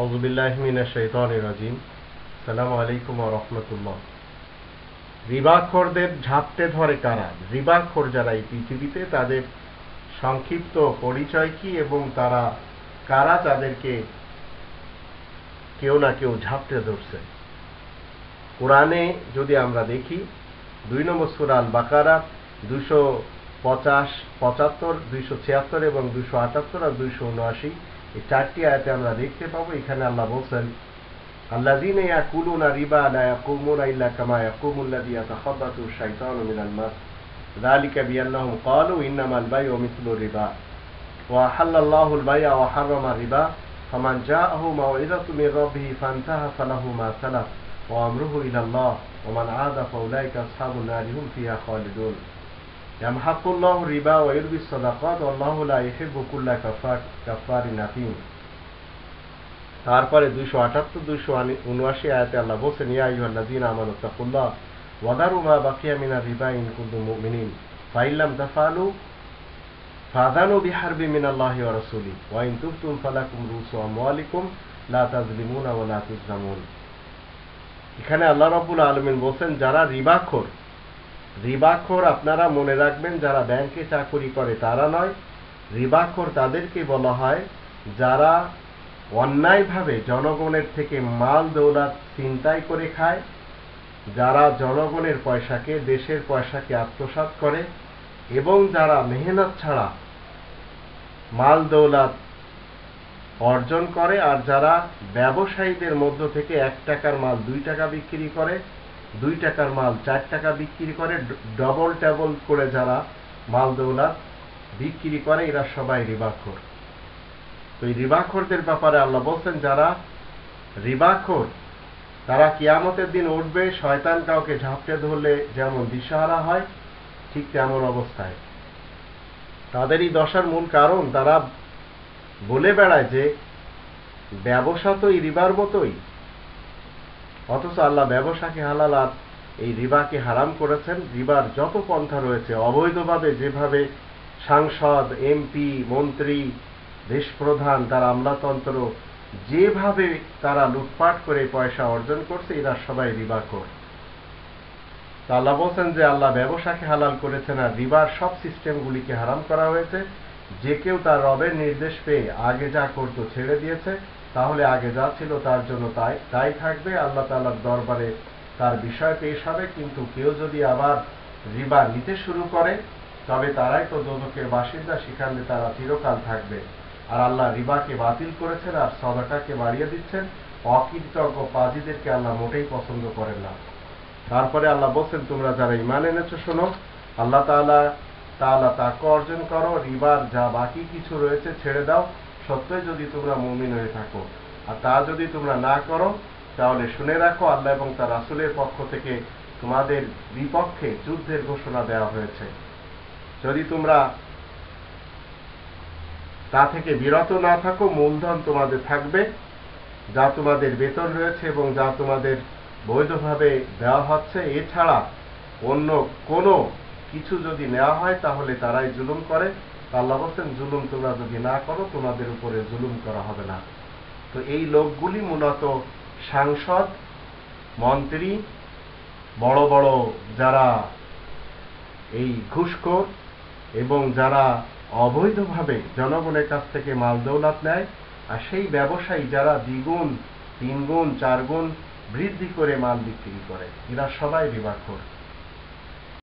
আউযুবিল্লাহি মিনাশ শাইতানির রাজিম। আসসালামু আলাইকুম ওয়া রাহমাতুল্লাহ। রিবাখোরদের ঝাপটে ধরে কারা? রিবাখোর যারা এই পৃথিবীতে, তাদের সংক্ষিপ্ত পরিচয় কি এবং তারা কারা, তাদেরকে কেউ না কেউ ঝাপটে ধরছে। কোরআনে যদি আমরা দেখি 2 নম্বর সূরা আল বাকারা 275, 276 এবং 278 আর 279, এই 4টি আয়াতে আমরা দেখতে পাবো। এখানে আল্লাহ বলছেন, আল্লাযীনা ইয়াকুলুনা রিবা লা ইয়াকুমুনা ইল্লা কামা ইয়াকুমুল্লাযী ইয়াতাখাব্বাতু আশ-শাইতানু মিনাল মাস যালিকা বিআন্নাহুম ক্বালু ইন্নামাল বাই'উ মিসলু রিবা ওয়া আহাল্লাল্লাহুল বাই'a ওয়া হাররামা রিবা ফামান জাআহু মাউ'িযাতুম মির রাব্বিহি ফান্তাহা ফালাহু মা সালাফ ওয়া আমরুহু ইলাল্লাহ ওয়া মান 'আদা ফাউলাইকা আসহাবুন নারি হুম ফিহা খালিদুন ইয়ামহাকুল্লাহু রিবা ওয়া ইউরবিস সাদাকাত ওয়াল্লাহু লা ইউহিব্বু কুল্লা কাফফারিন আথীম। তারপরে 278, 279 আয়াতে আল্লাহ বলেন, ইয়া আইয়ুহাল্লাযীনা আমানু তাকুল্লাহ ওয়া যারু মা বাকিয়া মিনার রিবা ইন কুনতুম মুমিনিন ফাইন লাম তাফআলু ফাযানু বিহারবিন মিনাল্লাহি ওয়া রাসূলিহি ওয়া ইন তুবতুম ফালাকুম রুউসু আমওয়ালিকুম লা তাযলিমুনা ওয়া লা তুযলামুন। এখানে আল্লাহ রাব্বুল আলামিন বলেন, যারা রিবাখোর আপনারা মনে রাখবেন, যারা ব্যাংকে চাকরি করে তারা নয়। রিবাখোর তাদেরকে বলা হয় যারা অন্যায়ভাবে জনগণের থেকে মাল দৌলত ছিনতাই করে খায়, যারা জনগণের পয়সাকে, দেশের পয়সাকে আত্মসাৎ করে এবং যারা মেহনত ছাড়া মাল দৌলত অর্জন করে, আর যারা ব্যবসায়ীদের মধ্য থেকে 1 টাকার মাল 2 টাকা বিক্রি করে, 2 টাকার মাল 4 টাকা বিক্রি করে, ডবল টেবল করে যারা মাল দৌলত বিক্রি করে, এরা সবাই রিবাখোর। তো এই রিবাখোরদের ব্যাপারে আল্লাহ বলছেন, যারা রিবাখোর তারা কিয়ামতের দিন উঠবে, শয়তান কাউকে ঝাপটে ধরলে যেমন দিশাহারা হয়, ঠিক তেমন অবস্থায়। তাদের এই দশার মূল কারণ, তারা বলে বেড়ায় যে ব্যবসা তো এই রিবার মতোই, অথচ আল্লাহ ব্যবসাকে হালাল আর এই রিবাকে হারাম করেছেন। রিবার যত পন্থা রয়েছে, অবৈধভাবে যেভাবে সাংসদ, এমপি, মন্ত্রী, দেশপ্রধান, তার আমলাতন্ত্র যেভাবে তারা লুটপাট করে পয়সা অর্জন করছে, এরা সবাই রিবাখোর। আল্লাহ বলছেন যে আল্লাহ ব্যবসাকে হালাল করেছেন আর রিবার সব সিস্টেমগুলিকে হারাম করা হয়েছে। যে কেউ তার রবের নির্দেশ পেয়ে আগে যা করত ছেড়ে দিয়েছে, তাহলে আগে যা ছিল তার জন্য তাই থাকবে, আল্লাহ তাআলার দরবারে তার বিষয় পেশ হবে। কিন্তু কেউ যদি আবার রিবা নিতে শুরু করে, তবে তারাই তো দোজখের বাসিন্দা, সেখানে তারা চিরকাল থাকবে। আর আল্লাহ রিবাকে বাতিল করেছেন আর সাদাকাকে বাড়িয়ে দিচ্ছেন। অকৃতজ্ঞ পাজিদেরকে আল্লাহ মোটেই পছন্দ করেন না। তারপরে আল্লাহ বলছেন, তোমরা যারা ঈমান এনেছো শোনো, আল্লাহ তাআলা তাকওয়া অর্জন করো, রিবার যা বাকি কিছু রয়েছে ছেড়ে দাও, সত্যই যদি তোমরা মুমিন হয়ে থাকো। আর তা যদি তোমরা না করো, তাহলে শুনে রাখো, আল্লাহ এবং তার রাসূলের পক্ষ থেকে তোমাদের বিপক্ষে যুদ্ধের ঘোষণা দেওয়া হয়েছে। যদি তোমরা তা থেকে বিরত না থাকো, মূলধন তোমাদের থাকবে, যা তোমাদের বেতন রয়েছে এবং যা তোমাদের বৈধভাবে দেওয়া হচ্ছে। এছাড়া অন্য কোনো কিছু যদি নেওয়া হয়, তাহলে তারাই জুলুম করে। আল্লাহ বলছেন, জুলুম তোমরা যদি না করো, তোমাদের উপরে জুলুম করা হবে না। তো এই লোকগুলি মূলত সাংসদ, মন্ত্রী, বড় বড় যারা এই ঘুষখোর এবং যারা অবৈধভাবে জনগণের কাছ থেকে মাল দৌলত নেয়, আর সেই ব্যবসায়ী যারা 2 গুণ 3 গুণ 4 গুণ বৃদ্ধি করে মাল বিক্রি করে, এরা সবাই রিবাখোর।